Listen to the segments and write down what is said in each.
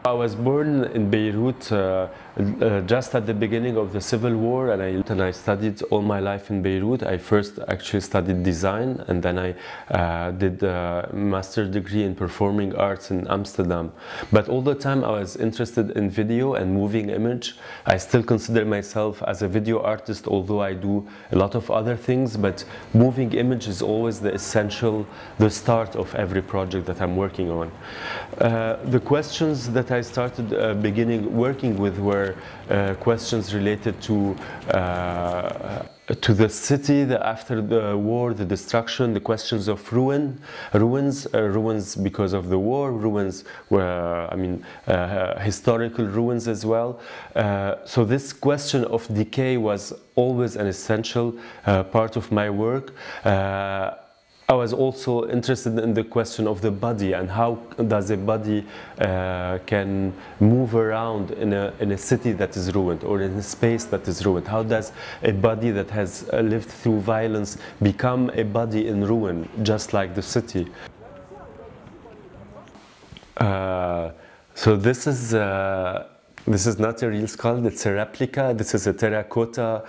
I was born in Beirut just at the beginning of the civil war, and I studied all my life in Beirut. I first actually studied design, and then I did a master's degree in performing arts in Amsterdam. But all the time I was interested in video and moving image. I still consider myself as a video artist, although I do a lot of other things, but moving image is always the essential, the start of every project that I'm working on. The questions that I started working with were questions related to the city, after the war, the destruction, the questions of ruins because of the war, ruins were, historical ruins as well. So this question of decay was always an essential part of my work. I was also interested in the question of the body and how does a body can move around in a city that is ruined or in a space that is ruined. How does a body that has lived through violence become a body in ruin, just like the city? So this is not a real skull, it's a replica. This is a terracotta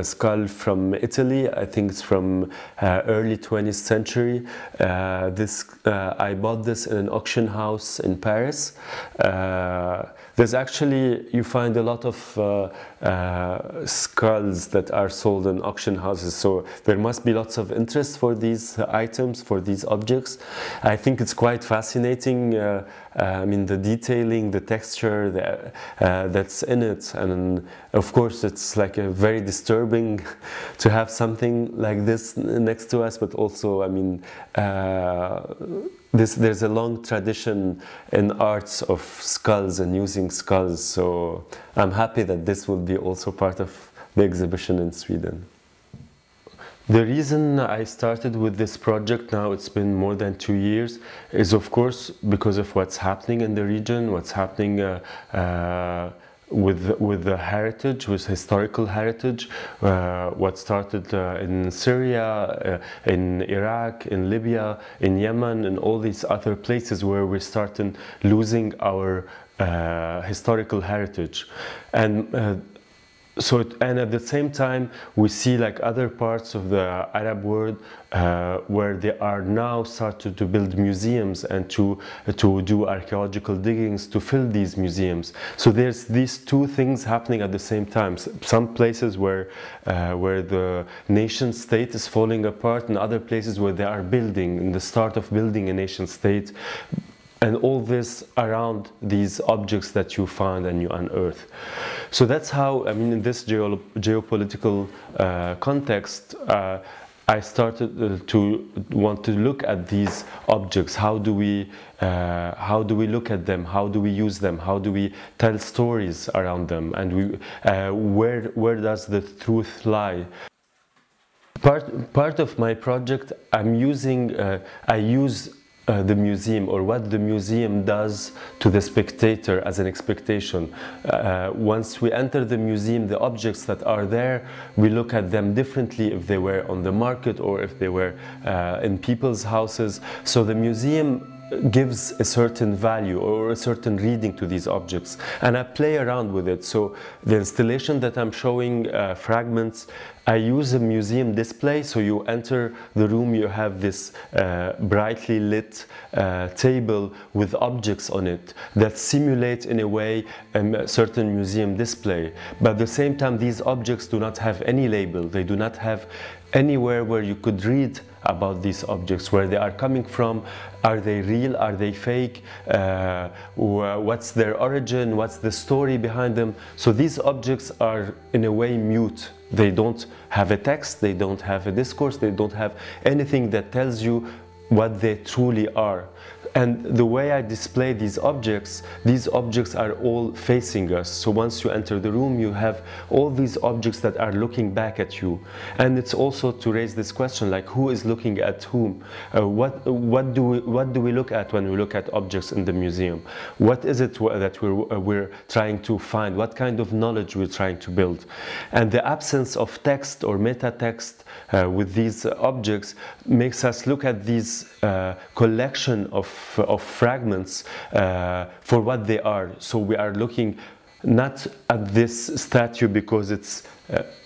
skull from Italy. I think it's from early 20th century. I bought this in an auction house in Paris. There's actually, you find a lot of skulls that are sold in auction houses, so there must be lots of interest for these items, for these objects. I think it's quite fascinating. The detailing, the texture that's in it, and of course it's like a very disturbing to have something like this next to us, but also there's a long tradition in arts of skulls and using skulls, so I'm happy that this will be also part of the exhibition in Sweden. The reason I started with this project, now it's been more than 2 years, is of course because of what's happening in the region, what's happening with the heritage, with historical heritage, what started in Syria, in Iraq, in Libya, in Yemen, and all these other places where we're starting losing our historical heritage. And at the same time, we see like other parts of the Arab world where they are now starting to build museums and to do archaeological diggings to fill these museums. So there's these two things happening at the same time. Some places where the nation state is falling apart, and other places where they are building, in the start of building a nation state. And all this around these objects that you find and you unearth. So that's how, in this geopolitical context, I started to want to look at these objects. How do we look at them? How do we use them? How do we tell stories around them? And where does the truth lie? Part of my project, I use the museum, or what the museum does to the spectator as an expectation. Once we enter the museum, the objects that are there, we look at them differently if they were on the market or if they were in people's houses. So the museum gives a certain value or a certain reading to these objects, and I play around with it. So the installation that I'm showing, fragments, I use a museum display. So you enter the room, you have this brightly lit table with objects on it that simulate in a way a certain museum display. But at the same time, these objects do not have any label. They do not have anywhere where you could read about these objects, where they are coming from. Are they real? Are they fake? What's their origin? What's the story behind them? So these objects are in a way mute. They don't have a text, they don't have a discourse, they don't have anything that tells you what they truly are. And the way I display these objects are all facing us. So once you enter the room, you have all these objects that are looking back at you. And it's also to raise this question, like, who is looking at whom? What do we look at when we look at objects in the museum? What is it that we're trying to find? What kind of knowledge we're trying to build? And the absence of text or meta text with these objects makes us look at these collection of of fragments for what they are. So we are looking not at this statue because it's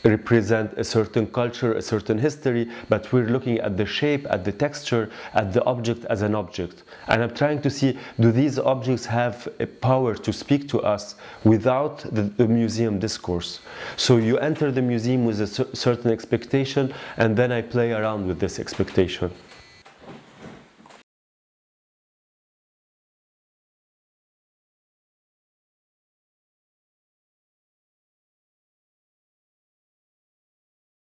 represent a certain culture, a certain history, but we're looking at the shape, at the texture, at the object as an object. And I'm trying to see, do these objects have a power to speak to us without the museum discourse? So you enter the museum with a certain expectation, and then I play around with this expectation.